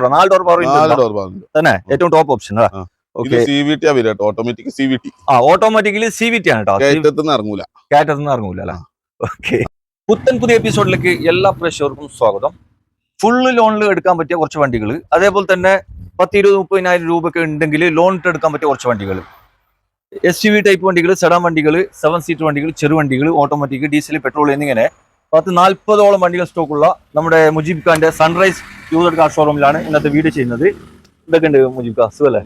Window 4 door power window തന്നെ ഏറ്റവും top option. Automatic CVT. Automatically CVT ആണ് കേട്ടോ. കയറ്റത്തുനിന്ന് ഇറങ്ങൂല അല്ലേ. ഓക്കെ, പുത്തൻ പുതിയ എപ്പിസോഡിലേക്ക് എല്ലാ പ്രേക്ഷകർക്കും സ്വാഗതം. ഫുള്ള് ലോണിൽ എടുക്കാൻ പറ്റിയ കുറച്ച് വണ്ടികൾ, അതേപോലെ തന്നെ 10-20-30,000 രൂപയൊക്കെ ഉണ്ടെങ്കിൽ ലോൺ ഇട്ട് എടുക്കാൻ പറ്റിയ കുറച്ച് വണ്ടികൾ, SUV ടൈപ്പ് വണ്ടികൾ, സെഡാൻ വണ്ടികൾ, 7 സീറ്റർ വണ്ടികൾ, ചെറുവണ്ടികൾ, ഓട്ടോമാറ്റിക്, ഡീസൽ, പെട്രോൾ എന്നിങ്ങനെ 40-40ഓളം വണ്ടികൾ സ്റ്റോക്കുള്ള നമ്മുടെ മുജീബ് ഖാന്റെ സൺറൈസ് യൂസ്ഡ് കാർ ഷോറൂമിലാണ് ഇന്നത്തെ വീഡിയോ ചെയ്യുന്നത്. ഇതൊക്കെ ഉണ്ട് മുജീബ് ഖാൻ, സുഖല്ലേ?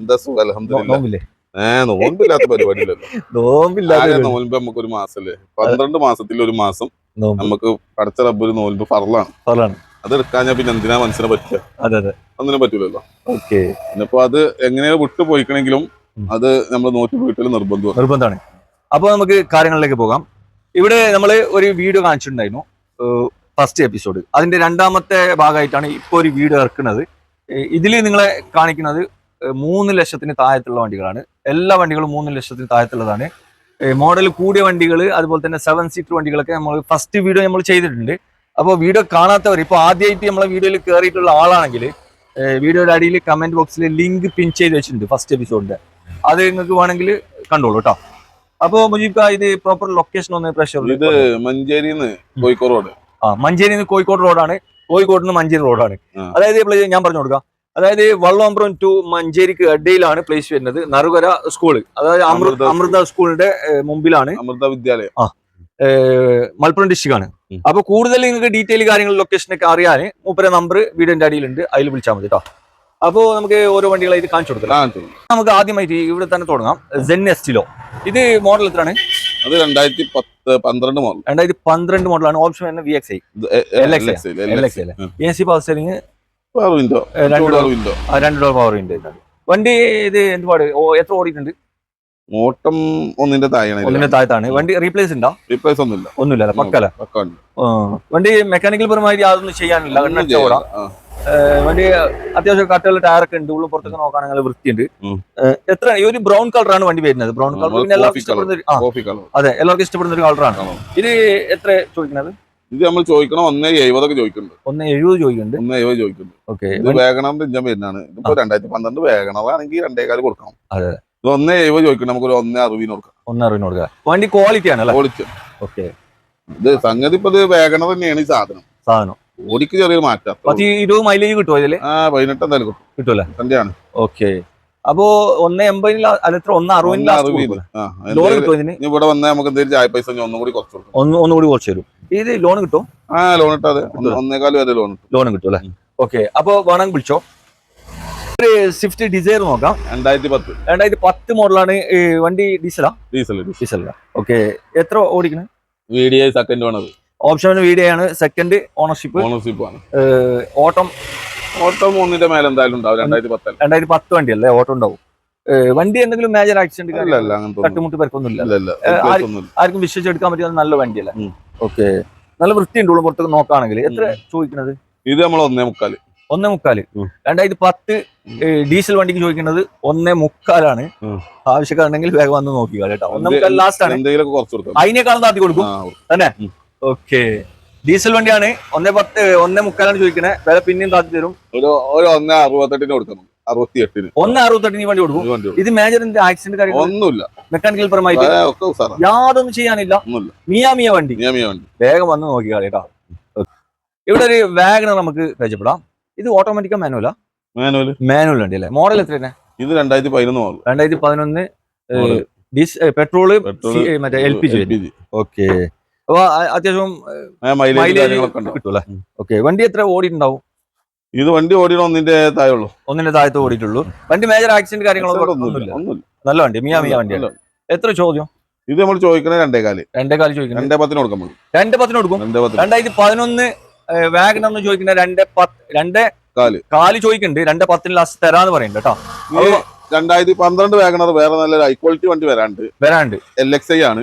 നോമ്പില്ലേ? നോമ്പില്ലാത്ത പരിപാടിയില്ലല്ലോ. നോമ്പ് നമുക്ക് ഒരു മാസല്ലേ, 12 മാസത്തിൽ ഒരു മാസം നമുക്ക് പടച്ച റബ്ബ് ഒരു നോൽമ്പ് ഫർളാണ്. അത് എടുക്കാൻ പിന്നെ എന്തിനാ മനസ്സിനെ പറ്റുക? ഒന്നിനും പറ്റൂലല്ലോ. ഓക്കെ, ഇനിയിപ്പോ അത് എങ്ങനെയാ വിട്ടു പോയിക്കണെങ്കിലും അത് നമ്മൾ നോക്കി വീട്ടിൽ നിർബന്ധമാണ്. അപ്പൊ നമുക്ക് കാര്യങ്ങളിലേക്ക് പോകാം. ഇവിടെ നമ്മൾ ഒരു വീഡിയോ കാണിച്ചിട്ടുണ്ടായിരുന്നു, ഫസ്റ്റ് എപ്പിസോഡ്. അതിന്റെ 2ാമത്തെ ഭാഗമായിട്ടാണ് ഇപ്പൊ ഒരു വീഡിയോ ഇറക്കുന്നത്. ഇതിൽ നിങ്ങളെ കാണിക്കുന്നത് 3 ലക്ഷത്തിന് താഴത്തുള്ള വണ്ടികളാണ്. എല്ലാ വണ്ടികളും 3 ലക്ഷത്തിന് താഴത്തുള്ളതാണ്. മോഡൽ കൂടിയ വണ്ടികൾ, അതുപോലെ തന്നെ 7 സീറ്റർ വണ്ടികളൊക്കെ നമ്മൾ ഫസ്റ്റ് വീഡിയോ നമ്മൾ ചെയ്തിട്ടുണ്ട്. അപ്പോൾ വീഡിയോ കാണാത്തവർ, ഇപ്പോൾ ആദ്യമായിട്ട് നമ്മളെ വീഡിയോയിൽ കയറിയിട്ടുള്ള ആളാണെങ്കിൽ വീഡിയോയുടെ അടിയിൽ കമന്റ് ബോക്സിൽ ലിങ്ക് പിൻ ചെയ്ത് വെച്ചിട്ടുണ്ട് ഫസ്റ്റ് എപ്പിസോഡിന്റെ. അത് നിങ്ങൾക്ക് വേണമെങ്കിൽ കണ്ടോളൂ കേട്ടോ. അപ്പോൾ മുജീബ് ഖാൻ, ഇത് പ്രോപ്പർ ലൊക്കേഷൻ ഒന്ന് പ്രശ്നം? ഇത് മഞ്ചേരിന്ന് കോഴിക്കോട് റോഡ്. മഞ്ചേരിന്ന് കോഴിക്കോട് റോഡാണ്, കോഴിക്കോട് നിന്ന് മഞ്ചേരി റോഡാണ്. അതായത് ഞാൻ പറഞ്ഞു കൊടുക്കാം, അതായത് വള്ളോമ്പ്രം ടു മഞ്ചേരിക്ക് ഇടയിലാണ് പ്ലേസ് വരുന്നത്. നറുകര സ്കൂള്, അതായത് അമൃത സ്കൂളിന്റെ മുമ്പിലാണ്. അമൃത വിദ്യാലയം മലപ്പുറം ഡിസ്ട്രിക്ട് ആണ്. അപ്പൊ കൂടുതൽ നിങ്ങൾക്ക് ഡീറ്റെയിൽ കാര്യങ്ങൾ ലൊക്കേഷനൊക്കെ അറിയാൻ മൂപ്പര നമ്പർ വീഡിയോന്റെ അടിയിലുണ്ട്, അതിൽ വിളിച്ചാൽ മതി കേട്ടോ. അപ്പോ നമുക്ക് ഓരോ വണ്ടികളായിട്ട് കാണിച്ചു കൊടുക്കാം. നമുക്ക് ആദ്യമായിട്ട് ഇവിടെ തന്നെ തുടങ്ങാം. സെൻ എസ്റ്റിലോ, ഇത് മോഡൽ എത്രയാണ്? അത് 2012 മോഡൽ. 2012 മോഡലാണ്. ഓപ്ഷൻ തന്നെ VXI LXI അല്ലേ. AC power steering, 2 door power window. വണ്ടി ഇത് എന്തുപാട് എത്ര ഓടിയിട്ടുണ്ട്? ഓട്ടം 1ന്റെ താഴത്താണ്. വണ്ടി റീപ്ലേസ് ഉണ്ടോ? റീപ്ലേസ് ഒന്നുമില്ല, പക്കല. വണ്ടി മെക്കാനിക്കൽ പരമായിട്ട് യാതൊന്നും ചെയ്യാനില്ല. വണ്ടി അത്യാവശ്യം കട്ടുള്ള ടയറൊക്കെ ഉണ്ട്, ഉള്ളിൽ പുറത്തൊക്കെ നോക്കുകയാണെങ്കിൽ വൃത്തിയുണ്ട്. എത്ര ഒരു ബ്രൗൺ കളറാണ് വണ്ടി വരുന്നത്. ബ്രൗൺ കളർ പിന്നെ എല്ലാവർക്കും ഇഷ്ടപ്പെടുന്ന, അതെ, എല്ലാവർക്കും ഇഷ്ടപ്പെടുന്ന ഒരു കളറാണ്. ഇത് എത്ര ചോദിക്കുന്നത്? ഇത് നമ്മൾ ചോദിക്കണം 1.70 ചോദിക്കുന്നുണ്ട്. 1.70 ചോദിക്കുന്നുണ്ട്. 1.70 ചോദിക്കുന്നുണ്ട്. ഓക്കെ, ഇത് വേഗണറിന്റെ ഇഞ്ചൻ വരുന്നതാണ്. ഇതിപ്പോ 2012 വേഗണറാണെങ്കിൽ 2.25 കൊടുക്കണം. അതെ, 1.70 ചോദിക്കണം. നമുക്ക് 1.60 കൊടുക്കാം. 1.60 കൊടുക്കാം. വണ്ടി ക്വാളിറ്റി ആണ്. ക്വാളിറ്റി. ഓക്കെ, ഇത് സംഗതി ഇപ്പൊ ഇത് വേഗണർ തന്നെയാണ് ഈ സാധനം. ഓടിക്ക് ചെറിയൊരു മാറ്റം. 10-20 മൈലേജ് കിട്ടുമോ ഇതില്? 18 എന്തായാലും കിട്ടൂല്ലേ? തന്നെയാണ്. ഓക്കെ, അപ്പോ 1.80 അതെത്ര? 1.60 ലോൺ കിട്ടുമോ ഇതിന്? ഇവിടെ വന്നാൽ നമുക്ക് എന്തെങ്കിലും ചായ പൈസ ഒന്നുകൂടി കുറച്ച് തരും. ഇത് ലോൺ കിട്ടും? ലോൺ കിട്ടാതെ 1.25 വരെ ലോൺ കിട്ടും അല്ലേ? ഓക്കെ, അപ്പൊ വേണമെങ്കിൽ വിളിച്ചോ. സ്വിഫ്റ്റ് ഡിസയർ നോക്കാം. 2010 മോഡലാണ്. വണ്ടി ഡീസലാ. ഓക്കെ, എത്ര ഓടിക്കണേ? VDI സെക്കൻഡ് ആണ്. ഓപ്ഷൻ VDI ആണ്. സെക്കൻഡ് ഓണർഷിപ്പ് ആണ്. ഓട്ടം 1ന്റെ മേലെ എന്തായാലും ഉണ്ടാവും. 2010 വണ്ടിയല്ലേ, ഓട്ടം ഉണ്ടാവും. വണ്ടി എന്തെങ്കിലും മേജർ ആക്സിഡന്റ് തട്ടുമുട്ട് പേർക്കൊന്നുമില്ല. ആർക്കും വിശ്വസിച്ചെടുക്കാൻ പറ്റിയ നല്ല വണ്ടിയല്ലേ? ഓക്കെ, നല്ല വൃത്തിയുണ്ട് ഉള്ള പുറത്തൊക്കെ നോക്കുകയാണെങ്കിൽ. എത്ര ചോദിക്കുന്നത്? ഇത് നമ്മൾ 1.25. 2010 ഡീസൽ വണ്ടിക്ക് ചോദിക്കുന്നത് 1.25. ആവശ്യക്കാരുണ്ടെങ്കിൽ വേഗം വന്ന് നോക്കിയാ കേട്ടോ. 1.25 ലാസ്റ്റ് ആണ്. അതിനേക്കാളും താത്തി കൊടുക്കും തന്നെ. ഓക്കെ, ഡീസൽ വണ്ടിയാണ്. 1.10 1.25 ചോദിക്കണേ. വില പിന്നെയും താത്തി തരും. ഒരു 1.68 കൊടുക്കണം. 1.68 വണ്ടി കൊടുക്കും. ഇത് മേജർ ആക്സിഡന്റ് കാര്യങ്ങൾ ഒന്നുമില്ല. മെക്കാനിക്കൽ പരമായിട്ട് യാതൊന്നും ചെയ്യാനില്ല. മിയ വണ്ടി വേഗം വന്ന് നോക്കിയാ കേട്ടോ. ഇവിടെ ഒരു വാഗണർ നമുക്ക് പരിചയപ്പെടാം. ഇത് ഓട്ടോമാറ്റിക്കാ മാനുവൽ വണ്ടി അല്ലേ? മോഡൽ എത്രയാണ്? ഇത് 2011 പെട്രോള്, മറ്റേ LPG. ഓക്കെ, അപ്പൊ അത്യാവശ്യം മൈലേജ് കിട്ടൂല്ലേ? ഓക്കെ, വണ്ടി എത്ര ഓടിയിട്ടുണ്ടാവും? ഇത് വണ്ടി ഓടിയിട്ട് 1ന്റെ താഴത്ത് ഓടിയിട്ടുള്ളൂ. വണ്ടി മേജർ ആക്സിഡന്റ് കാര്യങ്ങളൊന്നും ഒന്നുമില്ല. നല്ല വണ്ടി, മിയ വണ്ടിയാണ്. എത്ര ചോദ്യം? ഇത് നമ്മൾ ചോദിക്കണേ 2.25 ചോദിക്കണം. 2.10 കൊടുക്കാം. 2.10 കൊടുക്കും. 2011 വാഗണറിന് ചോദിക്കുന്ന 2.4 ചോദിക്കുന്നുണ്ട്. 2.10 ലാസ്റ്റ് തരാന്ന് പറയുന്നുണ്ട് കേട്ടോ. 2012 വാഗണർ വേറെ നല്ലൊരു ഹൈ ക്വാളിറ്റി വണ്ടി വരാണ്ട് LXI ആണ്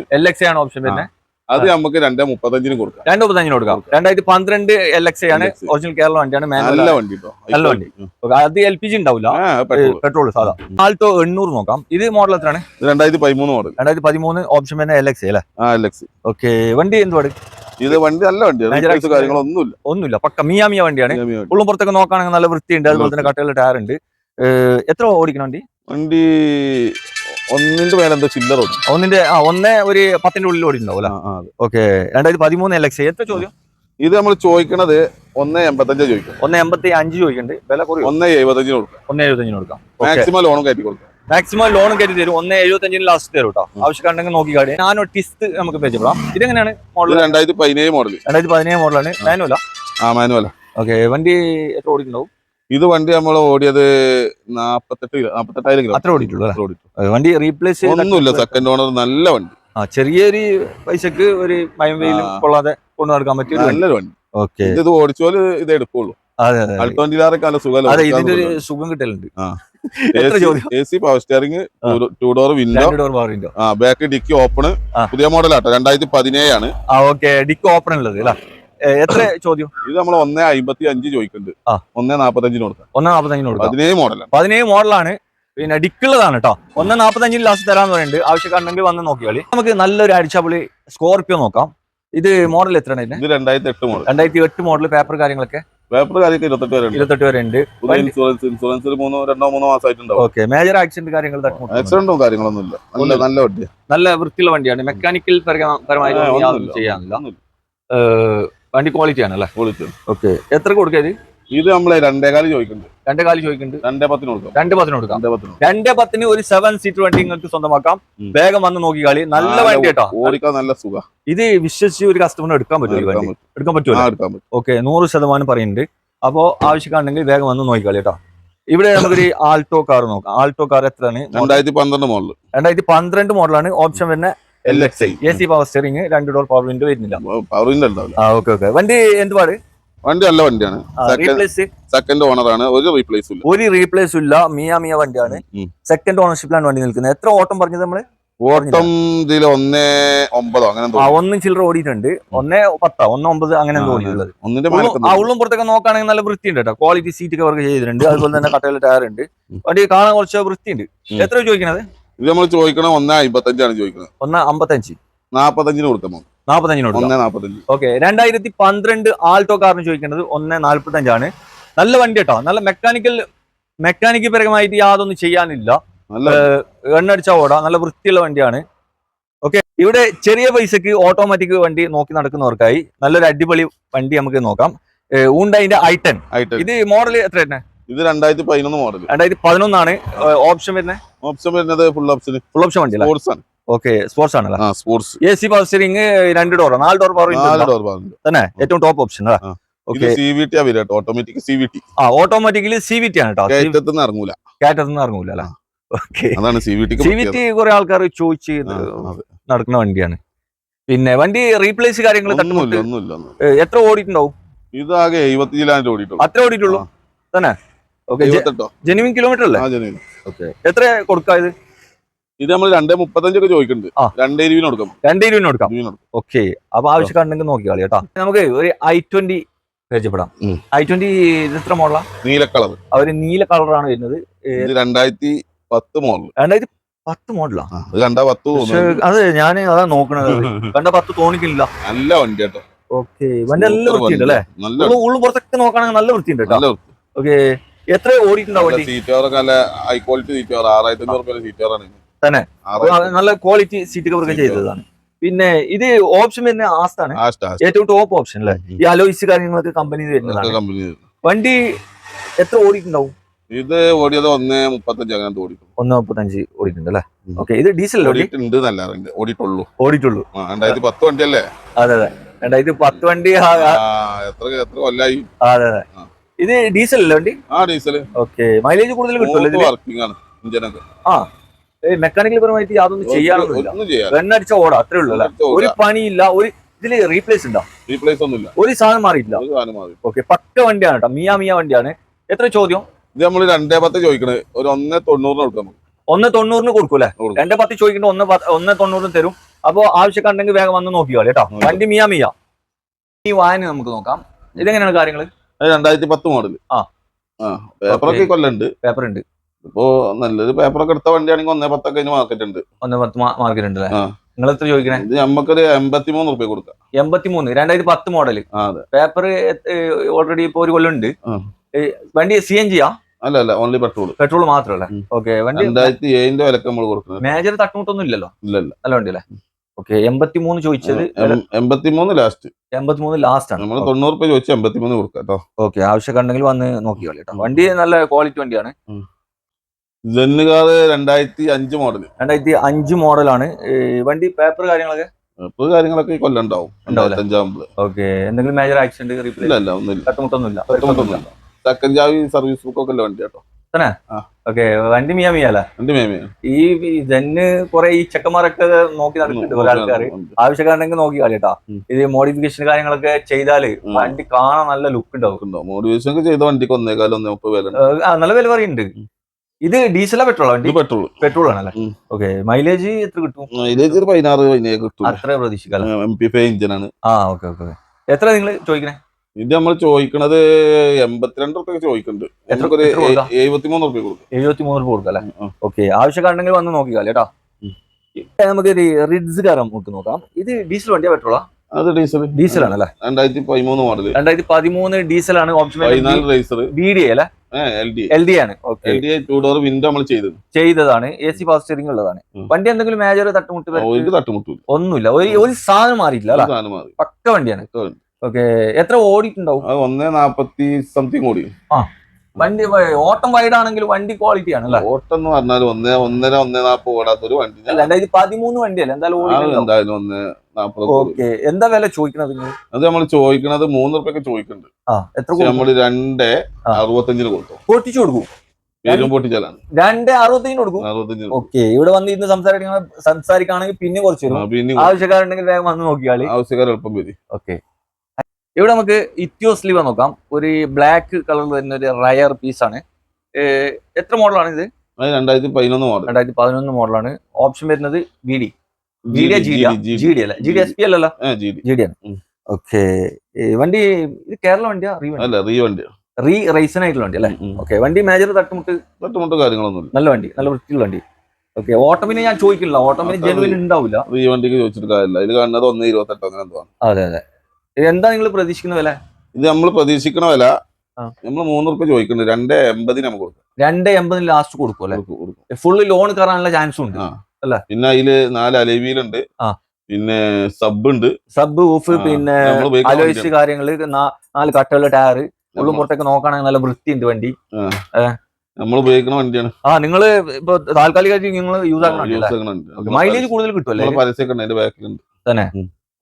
ഓപ്ഷൻ പിന്നെ. അത് നമുക്ക് 2.35 കൊടുക്കാം. 2.35 കൊടുക്കാം. 2012 LXI ആണ്, ഒറിജിനൽ കേരള വണ്ടിയാണ്. നല്ല വണ്ടി. അത് LPG ഉണ്ടാവില്ല, പെട്രോൾ സാധാ. ആൾട്ടോ 800 നോക്കാം. ഇത് മോഡൽ എത്രയാണ്? 2013 മോഡൽ. 2013 ഓപ്ഷൻ പിന്നെ LXI അല്ലേ? LXI. ഓക്കെ, വണ്ടി എന്തുപാട്? ഇത് വണ്ടി നല്ല വണ്ടിയാണ്, കാര്യങ്ങളൊന്നുമില്ല. ഒന്നുമില്ല, പക്ക മിയാമിയ വണ്ടിയാണ്. ഉള്ളും പുറത്തൊക്കെ നോക്കുകയാണെങ്കിൽ നല്ല വൃത്തിയുണ്ട്. അതുപോലെ തന്നെ കട്ടയുള്ള ടയർ ഉണ്ട്. എത്ര ഓടിക്കണം വണ്ടി? വണ്ടി ഒന്നിന്റെ മേലെ എന്തോ ചില്ലറ ഓടി. ഒന്നേ ഒരു 10ന്റെ ഉള്ളിൽ ഓടിണ്ടാവും. ഓക്കെ. 2013 LX. എത്ര ചോദ്യം? ഇത് നമ്മൾ ചോദിക്കണത് 1.85 ചോദിക്കും. 1.85 ചോദിക്കുന്നുണ്ട്. വില കുറയും. 1.75 കൊടുക്കാം. 1.75 കൊടുക്കാം. മാക്സിമം ലോണും കയറ്റി കൊടുക്കാം. മാക്സിമം ലോണും കയറ്റി തരും. 1.75 ലാസ്റ്റ് തരും കേട്ടോ. ആവശ്യക്കാരുണ്ടെങ്കിൽ നോക്കിക്കാട്. നാനോ ടിസ്റ്റ് നമുക്ക് പരിചയപ്പെടാം. ഇതെങ്ങനെയാണ് മോഡൽ? 2017 മോഡൽ. 2017 മോഡലാണ്. മാനുവലാ? മാനുവലാ. ഓക്കെ. വണ്ടി എത്ര ഓടിയിട്ടുണ്ടാവും? ഇത് വണ്ടി നമ്മൾ ഓടിയത് 48,000 കിലോ അത്ര ഓടിയിട്ടുള്ളൂ. വണ്ടി റീപ്ലേസ് ഒന്നുമില്ല, സെക്കൻഡ് ഓണർ. നല്ല വണ്ടി. ചെറിയൊരു പൈസക്ക് ഒരു മയം വെയിലും കൊള്ളാതെ കൊണ്ടു നടക്കാൻ പറ്റിയ നല്ലൊരു വണ്ടി. ഓക്കെ. ഇത് ഓടിച്ചോല് ഇത് എടുക്കുള്ളൂ. അതെ അതെ. നല്ല സുഖം. അതെ, ഇതിന്റെ ഒരു സുഖം കിട്ടലുണ്ട്. AC power steering, 2 door window, back dickey open. പുതിയ മോഡലാട്ടോ, 2017 ആണ്. ഓക്കെ. ഡിക്കി ഓപ്പൺ ഉള്ളത് അല്ലേ? എത്ര ചോദ്യം? ഇത് നമ്മൾ 1.55 ചോദിക്കുന്നുണ്ട്. 1.45 കൊടുക്കാം. 1.45 കൊടുക്കാം. 17 മോഡലാണ്. പിന്നെ ഡിക്കുള്ളതാണ് കേട്ടോ. 1.45 ലാസ്റ്റ് തരാന്ന് പറയുന്നുണ്ട്. ആവശ്യക്കാരുണ്ടെങ്കിൽ വന്ന് നോക്കിയാളി. നമുക്ക് നല്ലൊരു അടിച്ചപൊളി സ്കോർപിയോ നോക്കാം. ഇത് മോഡൽ എത്രയാണ്? ഇത് 2008 മോഡൽ. 2008 മോഡൽ. പേപ്പർ കാര്യങ്ങളൊക്കെ 28 വരെ ഉണ്ട്. ഇൻഷുറൻസ് 2-3 മാസമായിട്ടുണ്ടാവും. ഓക്കെ. മേജർ ആക്സിഡന്റ് കാര്യങ്ങൾ ആക്സിഡന്റും കാര്യങ്ങളൊന്നും ഇല്ല. നല്ല വണ്ടിയാണ്, നല്ല വൃത്തിയുള്ള വണ്ടിയാണ്. മെക്കാനിക്കൽ പരമായിട്ട് യാതൊന്നും ചെയ്യാനില്ല. വണ്ടി ക്വാളിറ്റി ആണ് അല്ലേ? ക്വാളിറ്റി. ഓക്കെ. എത്ര കൊടുക്കുക? ഇത് നമ്മള് 2.4 ചോദിക്കുന്നുണ്ട്. 2.4 ചോദിക്കുന്നുണ്ട്. 2.10 കൊടുക്കാം. 2.10 ഒരു 7 സീറ്റർ വണ്ടി നിങ്ങൾക്ക് സ്വന്തമാക്കാം. വേഗം വന്ന് നോക്കിക്കാളി. നല്ല വണ്ടി കേട്ടോ, ഓടിക്കാൻ നല്ല സുഖം. ഇത് വിശ്വസിച്ച് ഒരു കസ്റ്റമറിന് എടുക്കാൻ പറ്റുമോ? ഓക്കെ. 100% പറയുന്നുണ്ട്. അപ്പോ ആവശ്യക്കാരുണ്ടെങ്കിൽ വേഗം വന്ന് നോക്കിക്കാളി കേട്ടോ. ഇവിടെ നമുക്കൊരു ആൾട്ടോ കാർ നോക്കാം. ആൾട്ടോ കാർ എത്രയാണ്? 2012 മോഡൽ. 2012 മോഡലാണ്. ഓപ്ഷൻ വരുന്ന LXi. AC power steering, 2 door power window വരുന്നില്ല. പവർ വിൻഡോ ഉണ്ടാവില്ല. ഓക്കെ. വണ്ടി എന്ത് പാട്? വണ്ടി നല്ല വണ്ടിയാണ്. സെക്കൻഡ് ഓണർ ആണ്. ഒരു റീപ്ലേസ് ഇല്ല. മിയ വണ്ടിയാണ്. സെക്കൻഡ് ഓണർഷിപ്പിലാണ് വണ്ടി നിൽക്കുന്നത്. എത്ര ഓട്ടം പറഞ്ഞത് നമ്മള്? ഓട്ടം ഇതിൽ 1.9 അങ്ങനെ 1 ചില്ലറ ഓടിയിട്ടുണ്ട്. 1.10 1.9 അങ്ങനെ ഓടിയിട്ടുള്ളത്. ഉള്ളും പുറത്തൊക്കെ നോക്കുകയാണെങ്കിൽ നല്ല വൃത്തിയുണ്ട് കേട്ടോ. ക്വാളിറ്റി സീറ്റ് കവർ ചെയ്തിട്ടുണ്ട്. അതുപോലെ തന്നെ കട്ടയിലെ ടയർ ഉണ്ട്. വണ്ടി കാണാൻ കുറച്ച് വൃത്തിയുണ്ട്. എത്ര ചോദിക്കണത്? ഇത് നമ്മൾ ചോദിക്കണം 1.55 ആണ് ചോദിക്കുന്നത്. 1.55. 40 കൊടുക്കാം. 40 ഓക്കെ. 2012 ആൾട്ടോ കാറിന് ചോദിക്കേണ്ടത് 1.45 ആണ്. നല്ല വണ്ടി കേട്ടോ. നല്ല മെക്കാനിക്കൽ പരമായിട്ട് യാതൊന്നും ചെയ്യാനില്ല. എണ്ണടിച്ച ഓടാ. നല്ല വൃത്തിയുള്ള വണ്ടിയാണ്. ഓക്കെ. ഇവിടെ ചെറിയ പൈസക്ക് ഓട്ടോമാറ്റിക് വണ്ടി നോക്കി നടക്കുന്നവർക്കായി നല്ലൊരു അടിപൊളി വണ്ടി നമുക്ക് നോക്കാം. ഹ്യുണ്ടായിന്റെ i10. ഇത് മോഡൽ എത്ര തന്നെ? ഇത് 2011 മോഡൽ. 2011 ആണ്. ഓപ്ഷൻ വരുന്നത് ഫുൾ ഓപ്ഷൻ വണ്ടി ആണ്. ഓക്കെ. സ്പോർട്സ് ആണല്ലോ. Sports. AC power steering, 2 door 4 door power തന്നെ ഏറ്റവും top option. Automatic CVT. Automatically CVT ആണ് കേട്ടോ. കയറ്റത്തുനിന്ന് ഇറങ്ങൂല അല്ലേ? ഓക്കെ. CVT കുറെ ആൾക്കാർ ചോദിച്ച് നടക്കുന്ന വണ്ടിയാണ്. പിന്നെ വണ്ടി റീപ്ലേസ് കാര്യങ്ങൾ എത്ര ഓടിയിട്ടുണ്ടാവും? ഇത് ആകെ 70,000 ഓടിയിട്ടുള്ളൂ. അത്ര ഓടിയിട്ടുള്ളൂ തന്നെ? ഓക്കെ. ജെനുവിൻ കിലോമീറ്റർ അല്ലേ? എത്ര കൊടുക്കാം ഇത്? ഇത് നമ്മൾ 2.35 ഒക്കെ ചോദിക്കുന്നുണ്ട്. 2.20 കൊടുക്കാം. ഓക്കെ. അപ്പൊ ആവശ്യക്കാരുണ്ടെങ്കിൽ നോക്കിയാളി കേട്ടോ. നമുക്ക് ഒരു i20 പരിചയപ്പെടാം. i20 എത്ര മോഡലാ? നീല കളർ. അവര് നീല കളറാണ് വരുന്നത്. 2010 മോഡൽ. 2010 മോഡലാ? അത് ഞാൻ അതാ നോക്കണത്. 10 തോന്നിക്കില്ല. നല്ല വണ്ടി കേട്ടോ. ഓക്കെ. വണ്ടി നല്ല വൃത്തിയുണ്ട് അല്ലേ? ഉള്ളു പുറത്തൊക്കെ നോക്കുകയാണെങ്കിൽ നല്ല വൃത്തിയുണ്ട് കേട്ടോ. ഓക്കെ. എത്ര ഓടിയിട്ടുണ്ടാവും വണ്ടി? സീറ്റോറൊക്കെ നല്ല ഹൈ ക്വാളിറ്റി സീറ്റോർ. 6,500 സീറ്റോറാണ് തന്നെ. നല്ല ക്വാളിറ്റി സീറ്റ് കവർ ചെയ്തതാണ്. പിന്നെ ഇത് ഓപ്ഷൻ വരുന്ന ആസ്താണ് ഏറ്റവും ടോപ്പ് ഓപ്ഷൻ അല്ലേ? ഈ അലോയ്സ് കാര്യങ്ങളൊക്കെ കമ്പനി വരുന്നതാണ്. വണ്ടി എത്ര ഓടിയിട്ടുണ്ടാവും? ഇത് ഓടിയത് 1.35 അങ്ങനെ ഓടിക്കും. 1.35 ഓടിയിട്ടുണ്ട് അല്ലേ? ഓക്കെ. ഇത് ഡീസൽ ഓടിയിട്ടുള്ളൂ. 2010 വണ്ടിയല്ലേ? അതെ. 2010 വണ്ടി. എത്ര കൊല്ലായി? അതെ. ഇത് ഡീസൽ അല്ലേ വണ്ടി? ഡീസൽ. ഓക്കെ. മൈലേജ് കൂടുതൽ കിട്ടുമല്ലോ? വർക്കിംഗ് ആണ് ഇഞ്ചിനൊക്കെ. മെക്കാനിക്കൽ പരമായിട്ട് യാതൊന്നും ചെയ്യാനൊന്നുമില്ല. എണ്ണടിച്ച ഓടാ. അത്രേ ഉള്ളൂ അല്ലേ? ഒരു പണിയില്ല. ഒരു ഇതില് റീപ്ലേസ് ഉണ്ടോ? റീപ്ലേസ് ഒന്നുമില്ല. ഒരു സാധനം മാറിയില്ല. ഓക്കെ. പക്ക വണ്ടിയാണ് കേട്ടോ. മിയ വണ്ടിയാണ്. എത്ര ചോദ്യം? ഇത് നമ്മള് 2.10 ചോദിക്കണത്. ഒരു 1.90 കൊടുക്കാം. 1.90 കൊടുക്കൂല്ലേ? 2.10 ചോദിക്കേണ്ട 1.90 തരും. അപ്പൊ ആവശ്യക്കാരുണ്ടെങ്കിൽ വേഗം വന്ന് നോക്കിയോ കേട്ടോ. വണ്ടി മിയ. ഈ വാഹനം നമുക്ക് നോക്കാം. ഇതെങ്ങനെയാണ് കാര്യങ്ങള്? 2010 മോഡൽ. പേപ്പറൊക്കെ കൊല്ലുണ്ട്. പേപ്പർ ഉണ്ട്. ഇപ്പോ നല്ലൊരു പേപ്പറൊക്കെ എടുത്ത വണ്ടിയാണെങ്കിൽ 1.10 മാർക്കറ്റ് ഉണ്ട്. 1.10 മാർക്കറ്റ് ഉണ്ട് അല്ലേ? നിങ്ങൾ എത്ര ചോദിക്കണേ? ഇത് നമുക്കൊരു 83 റുപ്യ കൊടുക്കാം. 83, 2010 മോഡൽ. പേപ്പർ ഓൾറെഡി ഇപ്പൊ ഒരു കൊല്ലം ഉണ്ട്. വണ്ടി CNG ആ? അല്ല, ഓൺലി പെട്രോൾ മാത്രമല്ല. ഓക്കെ. വണ്ടി 2007 വിലക്ക് നമ്മൾ കൊടുക്കുന്നത്. മേജർ തട്ടുമുട്ടൊന്നും ഇല്ലല്ലോ? ഇല്ല. നല്ല വണ്ടി അല്ലേ? ഓക്കെ. 83 ചോദിച്ചത്. 83 ലാസ്റ്റ്. 83 ലാസ്റ്റ് ആണ്. നമ്മൾ 90 റുപ്യ ചോദിച്ചാൽ 83 കൊടുക്കാം കേട്ടോ. ഓക്കെ. ആവശ്യമൊക്കെ ഉണ്ടെങ്കിൽ വന്ന് നോക്കിയോളൂ കേട്ടോ. വണ്ടി നല്ല ക്വാളിറ്റി വണ്ടിയാണ്. ജെന്നുകാർ 2005 മോഡൽ. 2005 മോഡലാണ്. വണ്ടി പേപ്പർ കാര്യങ്ങളൊക്കെ ഈ കൊല്ലം ഉണ്ടാവും. 2005 ഓക്കെ. എന്തെങ്കിലും മേജർ ആക്സിഡന്റ്? ഇല്ല, ഒന്നുമില്ല. തട്ടുമുട്ടൊന്നുമില്ല. സെക്കൻഡ് ചാവി സർവീസ് ബുക്ക് ഒക്കെ ഉള്ള വണ്ടി കേട്ടോ. തന്നെ? ഓക്കെ. വണ്ടി മിയാമിയല്ലേ? ഈ ജെന്ന് കുറെ ഈ ചെക്കന്മാരൊക്കെ നോക്കി നടക്കുന്നുണ്ട് കുറെ ആൾക്കാര്. ആവശ്യക്കാരുണ്ടെങ്കിൽ നോക്കി കളിട്ടാ. ഇത് മോഡിഫിക്കേഷൻ കാര്യങ്ങളൊക്കെ ചെയ്താല് വണ്ടി കാണാൻ നല്ല ലുക്ക് ഉണ്ടാവും. മോഡിഫിക്കേഷൻ ഒക്കെ ചെയ്ത വണ്ടിക്ക് 1.25 വില. നല്ല വില പറയുന്നുണ്ട്. ഇത് ഡീസലാ പെട്രോളാ? വണ്ടി പെട്രോൾ ആണല്ലേ? ഓക്കെ. മൈലേജ് എത്ര കിട്ടും? മൈലേജ് 16 കിട്ടും. അത്ര പ്രതീക്ഷിക്കാം. MP5 എഞ്ചിനാണ്. ഓക്കെ. എത്ര നിങ്ങൾ ചോദിക്കണേ? ഇത് നമ്മൾ ചോദിക്കണത് 82 റുപ്യ ചോദിക്കുന്നുണ്ട്. 73 റുപ്യ കൊടുക്കും. 73 റുപ്യ കൊടുക്കാം അല്ലേ? ഓക്കെ. ആവശ്യക്കാരുണ്ടെങ്കിൽ വന്ന് നോക്കിക്കാല്ലേ കേട്ടോ. നമുക്ക് റിഡ്സ് കാർ നമുക്ക് നോക്കാം. ഇത് ഡീസൽ വണ്ടിയാ പെട്രോളാ? അത് ഡീസൽ ആണല്ലേ? 2013 മോഡൽ. 2013 ഡീസൽ ആണ്. ഓപ്ഷൻ BDA അല്ലേ? LD ആണ്. ഓക്കെ. 2 ഡോർ വിൻഡോ നമ്മൾ ചെയ്തതാണ്. AC പവർ സ്റ്റിയറിംഗ് ഉള്ളതാണ്. വണ്ടി എന്തെങ്കിലും മേജർ തട്ടുമുട്ടില്ല? ഒന്നുമില്ല. ഒരു സാധനം മാറിയിട്ടില്ല അല്ലേ? പക്ക വണ്ടിയാണ്. ഓക്കെ. എത്ര ഓടിയിട്ടുണ്ടാവും? 140 സംതിങ് ഓടി. വണ്ടി ഓട്ടം വൈഡ് ആണെങ്കിൽ വണ്ടി ക്വാളിറ്റി ആണ് അല്ലേ? ഓട്ടം എന്ന് പറഞ്ഞാൽ 1.40 ഓടാത്തൊരു വണ്ടി. 2013 വണ്ടിയല്ലേ? എന്തായാലും 1.40. ഓക്കെ. എന്താ വില ചോദിക്കണത്? അത് നമ്മൾ ചോദിക്കണത് 3 റുപ്യൊക്കെ ചോദിക്കുന്നുണ്ട്. നമ്മൾ 2.65 കൊടുത്തു. പൊട്ടിച്ചു കൊടുക്കും? പേരും പൊട്ടിച്ചാലാണ് 2.65 കൊടുക്കും. ഓക്കെ. ഇവിടെ വന്ന് ഇന്ന് സംസാരിക്കുകയാണെങ്കിൽ പിന്നെ കുറച്ച് ആവശ്യക്കാരുണ്ടെങ്കിൽ വേഗം വന്ന് നോക്കിയാൽ ആവശ്യക്കാർ എളുപ്പം വരും. ഓക്കെ. ഇവിടെ നമുക്ക് ഇറ്റിയോസ് ലിവ നോക്കാം. ഒരു ബ്ലാക്ക് കളറിൽ വരുന്ന ഒരു റയർ പീസാണ്. എത്ര മോഡലാണ് ഇത്? 2011 മോഡൽ. 2011 മോഡലാണ്. ഓപ്ഷൻ വരുന്നത് GD അല്ലേ? GD SP അല്ലല്ലോ? GD ആണ്. ഓക്കെ. വണ്ടി ഇത് കേരള വണ്ടിയാ? റീസൺ ആയിട്ടുള്ള വണ്ടി അല്ലേ? ഓക്കെ. വണ്ടി മേജർ തട്ടുമുട്ട് കാര്യങ്ങളൊന്നും. നല്ല വണ്ടി, നല്ല വൃത്തിയുള്ള വണ്ടി. ഓക്കെ. ഓട്ടോമിന് ഞാൻ ചോദിക്കില്ല. ഓട്ടോമിന് ജെനുവിൻ ഉണ്ടാവില്ല. വണ്ടിക്ക് ചോദിച്ചിട്ട് കാര്യമില്ല. ഇത് കാണുന്നത് 1.28 അങ്ങനെ എന്തോ. അതെ. എന്താ നിങ്ങൾ പ്രതീക്ഷിക്കുന്ന വില? ഇത് നമ്മൾ പ്രതീക്ഷിക്കുന്ന വില നമ്മൾ 3 റുപ്യ ചോദിക്കുന്നുണ്ട്. 2.80 നമുക്ക് കൊടുക്കാം. 2.80 ലാസ്റ്റ് കൊടുക്കും അല്ലെ? ഫുള്ള് ലോൺ കയറാനുള്ള ചാൻസ് ഉണ്ട് അല്ലെ? പിന്നെ അതില് 4 അലവിയിലുണ്ട്. പിന്നെ സബ് ഊഫ്, പിന്നെ അലോയ്സ് കാര്യങ്ങള്, 4 കട്ടുള്ള ടയർ, ഉള്ളും പുറത്തൊക്കെ നോക്കുകയാണെങ്കിൽ നല്ല വൃത്തിയുണ്ട് വണ്ടി. നമ്മൾ ഉപയോഗിക്കുന്ന വണ്ടിയാണ്. നിങ്ങള് ഇപ്പൊ താൽക്കാലികമായിട്ട് നിങ്ങൾ യൂസ് ആക്കണം. മൈലേജ് കൂടുതൽ കിട്ടുമല്ലേ? പരസ്യമൊക്കെ അതിന്റെ ബാക്കിലുണ്ട് തന്നെ.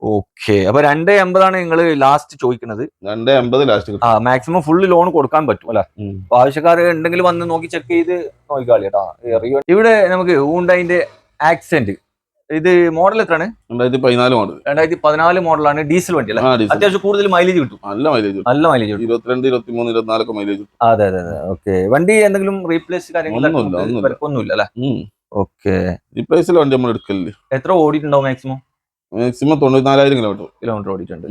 ഓക്കെ. അപ്പൊ 2.80 നിങ്ങൾ ലാസ്റ്റ് ചോദിക്കുന്നത്? 2.80 ലാസ്റ്റ്. മാക്സിമം ഫുള്ള് ലോൺ കൊടുക്കാൻ പറ്റും അല്ലെ? അപ്പൊ ആവശ്യക്കാർ ഉണ്ടെങ്കിൽ വന്ന് നോക്കി ചെക്ക് ചെയ്ത് നോക്കിക്കാളി കേട്ടോ. ഇവിടെ നമുക്ക് ഹ്യുണ്ടായിന്റെ ആക്സെന്റ്. ഇത് മോഡൽ എത്രയാണ്? 2014 മോഡൽ. 2014 മോഡലാണ്. ഡീസൽ വണ്ടി അല്ലേ? അത്യാവശ്യം കൂടുതൽ മൈലേജ് കിട്ടും. നല്ല മൈലേജ് 22, 23, 24 ഒക്കെ മൈലേജ് കിട്ടും. അതെ. ഓക്കെ. വണ്ടി എന്തെങ്കിലും റീപ്ലേസ് കാര്യങ്ങളൊന്നുമില്ല അല്ലെ? ഓക്കെ. റീപ്ലേസിൽ വണ്ടി നമ്മൾ എടുക്കലില്ല. എത്ര ഓടിയിട്ടുണ്ടാവും മാക്സിമം? 94,000 കിലോമീറ്റർ ഓടിയിട്ടുണ്ട്.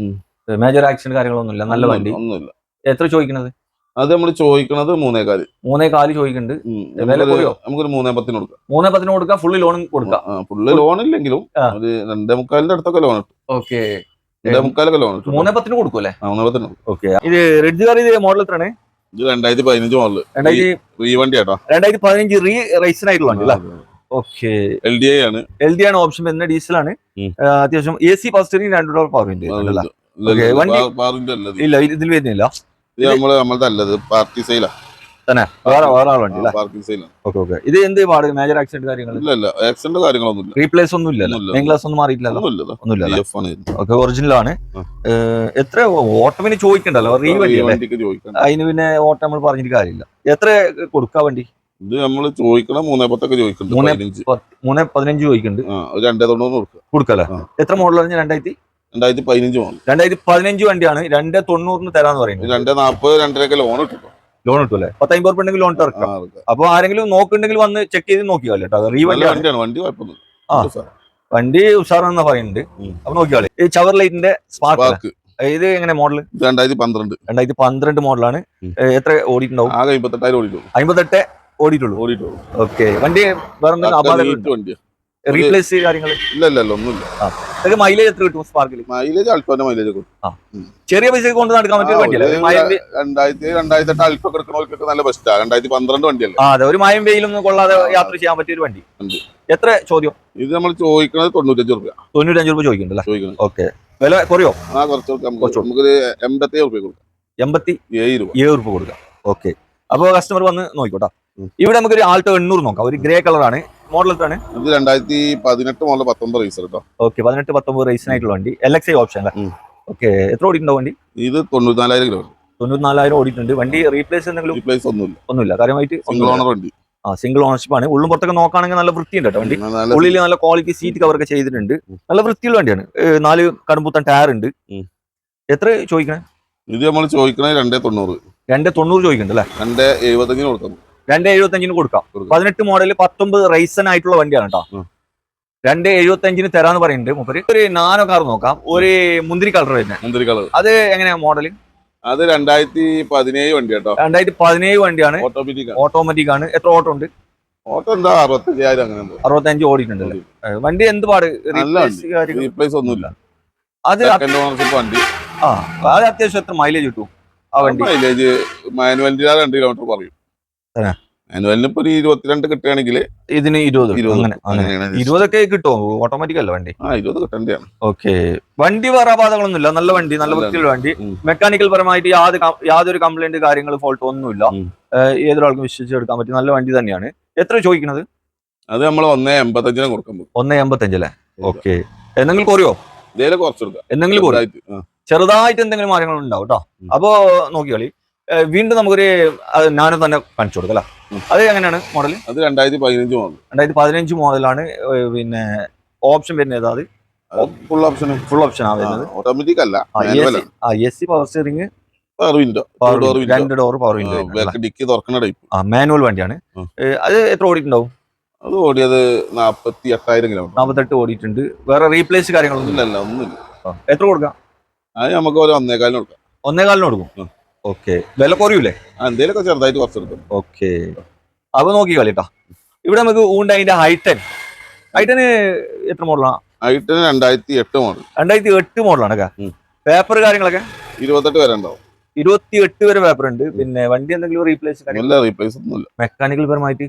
മേജർ ആക്സിഡന്റ് കാര്യങ്ങളൊന്നുമില്ല. നല്ല വണ്ടി. ഒന്നുമില്ല. എത്ര ചോദിക്കുന്നത്? അത് നമ്മൾ ചോദിക്കുന്നത് 3.4 ചോദിക്കുന്നുണ്ട്. നമുക്കൊരു 3.10 കൊടുക്കാം. 3.10 കൊടുക്കാം. ഫുള്ള് ലോൺ കൊടുക്കാം. ഫുള്ള് ലോൺ ഇല്ലെങ്കിലും 2.25 അടുത്തൊക്കെ ലോൺ കിട്ടും. ഓക്കെ. 2.25 ലോൺ 3.10 കൊടുക്കും അല്ലേ? 3.10. ഓക്കെ. ഇത് റിഡ്ജ് കാർ, ഇത് മോഡൽ എത്രയാണ്? ഇത് 2015 മോഡൽ. വണ്ടി കേട്ടോ. 2015 റേസൺ ആയിട്ടുള്ള വണ്ടി അല്ലേ? ഓക്കെ. LDI ആണ്. ഓപ്ഷൻ വരുന്ന ഡീസൽ ആണ്. അത്യാവശ്യം AC power steering, 2 door power window. ഇല്ല, ഇതിൽ വരുന്നില്ല. പാർട്ടി സെയിലാ തന്നെ. വേറെ ആളുണ്ട്. ഇത് എന്ത് പാട്? മേജർ ആക്സിഡന്റ് കാര്യങ്ങളൊന്നും റീപ്ലേസ് ഒന്നും ഇല്ല. ഗ്ലാസ് ഒന്നും മാറിയിട്ടില്ല. ഓക്കെ. ഒറിജിനൽ ആണ്. എത്ര ഓട്ടോമിന് ചോദിക്കണ്ടല്ലോ? അതിന് പിന്നെ ഓട്ടം നമ്മൾ പറഞ്ഞിട്ട് കാര്യമില്ല. എത്ര കൊടുക്കാ വണ്ടി? ഇത് നമ്മൾ ചോദിക്കണം 3.10 ചോദിക്കുന്നുണ്ട്. 3.15 ചോദിക്കുന്നുണ്ട്. 2.90 കൊടുക്കല്ലേ? എത്ര മോഡലാണ്? 2015 മോഡൽ. 2015 വണ്ടിയാണ്. 2.90 തരാന്ന് പറയുന്നത്. 2.40, 2.5 ലോൺ കിട്ടും. ലോൺ കിട്ടുമല്ലേ? 10-50 ഉണ്ടെങ്കിൽ ലോൺ ഇറക്കാം. അപ്പൊ ആരെങ്കിലും നോക്കുന്നുണ്ടെങ്കിൽ വന്ന് ചെക്ക് ചെയ്ത് നോക്കിയാലോ കേട്ടോ. വണ്ടി കുഴപ്പമൊന്നും. വണ്ടി ഉഷാറാണെന്നാ പറയുന്നുണ്ട്. അപ്പൊ നോക്കിയാളെ. ഈ ചവർ ലൈറ്റിന്റെ സ്പാർക്ക് ഇത് എങ്ങനെ മോഡൽ? 2012 മോഡലാണ്. എത്ര ഓടിയിട്ടുണ്ടാവും? 58,000 ഓടിയിട്ടുള്ളൂ. 58 ഓടിയിട്ടുള്ളൂ. ഓക്കെ. വണ്ടി വേറെ റീപ്ലേസ് കാര്യങ്ങൾ ഇല്ല ഒന്നുമില്ല. ഇതൊക്കെ മൈലേജ് എത്ര കിട്ടും സ്പാർക്കിൽ? മൈലേജ് അൾട്ടോന്റെ മൈലേജ് കിട്ടും. ചെറിയ പൈസ കൊണ്ട് നടക്കാൻ പറ്റിയ വണ്ടിയല്ലേ? 2008 അൾട്ടോ എടുക്കുന്നവർക്കൊക്കെ നല്ല ബെസ്റ്റാ. 2012 വണ്ടിയല്ലേ? അതെ, ഒരു മയം വെയിലൊന്നും കൊള്ളാതെ യാത്ര ചെയ്യാൻ പറ്റിയ ഒരു വണ്ടി. എത്ര ചോദ്യം? ഇത് നമ്മൾ ചോദിക്കുന്നത് 95 രൂപ. 95 രൂപ ചോദിക്കുന്നുണ്ടല്ലേ? ഓക്കെ, വില കുറയോ? കുറച്ച് നമുക്കൊരു 87 രൂപ കൊടുക്കാം. 87 രൂപ കൊടുക്കാം. ഓക്കെ, അപ്പൊ കസ്റ്റമർ വന്ന് നോക്കിക്കോട്ടാ. ഇവിടെ നമുക്ക് ഒരു ആൾട്ടോ 800 നോക്കാം. ഒരു ഗ്രേ കളറാണ്. മോഡൽ എത്രയാണ്? ഇത് 2018 മുതൽ 19 റേസ് കേട്ടോ. ഓക്കെ, 18-19 റേസിനായിട്ടുള്ള വണ്ടി. LXI ഓപ്ഷൻ അല്ലേ? ഓക്കെ, എത്ര ഓടിയിട്ടുണ്ടോ വണ്ടി? ഇത് 94,000 കിലോ. 94,000 ഓടിയിട്ടുണ്ട്. വണ്ടി റീപ്ലേസ് എന്തെങ്കിലും? റീപ്ലേസ് ഒന്നുമില്ല, കാര്യമായിട്ട്. സിംഗിൾ ഓണർ വണ്ടി. സിംഗിൾ ഓണർഷിപ്പ് ആണ്. ഉള്ളും പുറത്തൊക്കെ നോക്കുകയാണെങ്കിൽ നല്ല വൃത്തിയുണ്ട് കേട്ടോ വണ്ടി. ഉള്ളിൽ നല്ല ക്വാളിറ്റി സീറ്റ് കവർ ഒക്കെ ചെയ്തിട്ടുണ്ട്. നല്ല വൃത്തിയുള്ള വണ്ടിയാണ്. 4 കടുംപുത്തൻ ടയർ ഉണ്ട്. എത്ര ചോദിക്കണേ? ഇത് നമ്മൾ ചോദിക്കണത് 290. 290 ചോദിക്കുന്നുണ്ട് അല്ലേ? 275 കൊടുക്കാം. 275 കൊടുക്കാം. 18 മോഡൽ 19 റൈസൻ ആയിട്ടുള്ള വണ്ടിയാണ് കേട്ടോ. 275 തരാന്ന് പറയുന്നുണ്ട് മൂപ്പര്. ഒരു നാനോ കാർ നോക്കാം. ഒരു മുന്തിരി കളർ വരുന്നത്. മുന്തിരി കളർ. അത് എങ്ങനെയാ മോഡൽ? അത് 2017 വണ്ടി കേട്ടോ. 2017 വണ്ടിയാണ്. ഓട്ടോമാറ്റിക് ആണ്. എത്ര ഓട്ടോ ഉണ്ട്? ഓട്ടോ എന്താ 65,000 അങ്ങനെ 65 ഓടിയിട്ടുണ്ടല്ലേ? വണ്ടി എന്ത് പാട്? റീപ്ലേസ് ഒന്നുമില്ല. അത് വണ്ടി. അത് അത്യാവശ്യം എത്ര മൈലേജ് കിട്ടും ആ വണ്ടി? മൈലേജ് മാനുവലിന്റെ 2 കിലോമീറ്റർ പറയും. മാനുവലിന് ഇപ്പൊ 22 കിട്ടുകയാണെങ്കിൽ ഇതിന് 20. അങ്ങനെ 20 കിട്ടുമോ? ഓട്ടോമാറ്റിക് അല്ല വണ്ടി? 20 കിട്ടേണ്ടതാണ്. ഓക്കെ, വണ്ടി വേറെ അപാധകളൊന്നുമില്ല. നല്ല വണ്ടി, നല്ല വൃത്തിയുള്ള വണ്ടി. മെക്കാനിക്കൽ പരമായിട്ട് യാതൊരു കംപ്ലൈന്റ് കാര്യങ്ങൾ ഫോൾട്ട് ഒന്നുമില്ല. ഏതൊരാൾക്കും വിശ്വസിച്ചെടുക്കാൻ പറ്റും. നല്ല വണ്ടി തന്നെയാണ്. എത്ര ചോദിക്കുന്നത്? അത് നമ്മൾ 185 കൊടുക്കാൻ പോകും. 185 അല്ലേ? ഓക്കെ, എന്തെങ്കിലും കുറയോ? എന്തെങ്കിലും ചെറുതായിട്ട് എന്തെങ്കിലും മാറ്റങ്ങൾ ഉണ്ടാവും കേട്ടോ. അപ്പോ നോക്കിയോളി. വീണ്ടും നമുക്കൊരു നാനോ തന്നെ കാണിച്ചു കൊടുക്കാം അല്ലേ? അത് എങ്ങനെയാണ് മോഡൽ? അത് 2015 മോഡൽ. 2015 മോഡലാണ്. പിന്നെ ഓപ്ഷൻ വരുന്നത് ഏതാ? ഫുൾ ഓപ്ഷൻ വരുന്നത്. ഓട്ടോമാറ്റിക് അല്ല, AC power steering, 2 door power window, dickey തുറക്കുന്ന ടൈപ്പ്. മാനുവൽ വണ്ടിയാണ്. അത് എത്ര ഓടിയിട്ടുണ്ടാവും? അത് ഓടിയത് 48,000 കിലോമീറ്റർ. 48 ഓടിയിട്ടുണ്ട്. വേറെ റീപ്ലേസ് കാര്യങ്ങളൊന്നും ഇല്ല, ഒന്നുമില്ല. എത്ര കൊടുക്കാം? അത് നമുക്ക് ഒരു 1.25 കൊടുക്കാം. 1.25 കൊടുക്കും. ഓക്കെ, വില കുറയൂലേ? എന്തേലൊക്കെ ചെറുതായിട്ട് കുറച്ചെടുക്കും. ഓക്കെ, അപ്പൊ നോക്കി കളിട്ടാ. ഇവിടെ നമുക്ക് ഊണ്ടതിന്റെ ഹൈറ്റൻ എത്ര മോഡലാണ്? Heighten 2008 model. 2008 മോഡലാണ്. പേപ്പർ കാര്യങ്ങളൊക്കെ 28 വരെ ഉണ്ടാവും. 28 വരെ പേപ്പർ ഉണ്ട്. പിന്നെ വണ്ടി എന്തെങ്കിലും റീപ്ലേസ് ഒന്നുമില്ല. മെക്കാനിക്കൽ പരമായിട്ട്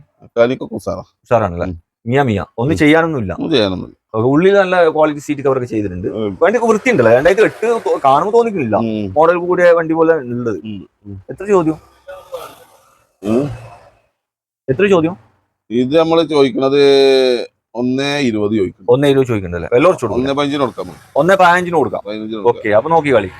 ഉഷാറാണല്ലേ? മിയ ഒന്നും ചെയ്യാനൊന്നുമില്ല. ഉള്ളിൽ നല്ല ക്വാളിറ്റി സീറ്റ് കവർ ഒക്കെ ചെയ്തിട്ടുണ്ട്. വണ്ടിയൊക്കെ വൃത്തിയുണ്ടല്ലോ. 2008 കാണുമ്പോൾ തോന്നിക്കുന്നില്ല മോഡൽ കൂടിയ വണ്ടി പോലെ ഉള്ളത്. എത്ര ചോദ്യം? ഇത് നമ്മള് ചോദിക്കുന്നത് 1.20 ചോദിക്കും. 1.20 ചോദിക്കണ്ടല്ലേ? 1.15 കൊടുക്കാം. 1.15 കൊടുക്കാം. ഓക്കെ, അപ്പൊ നോക്കി കളി.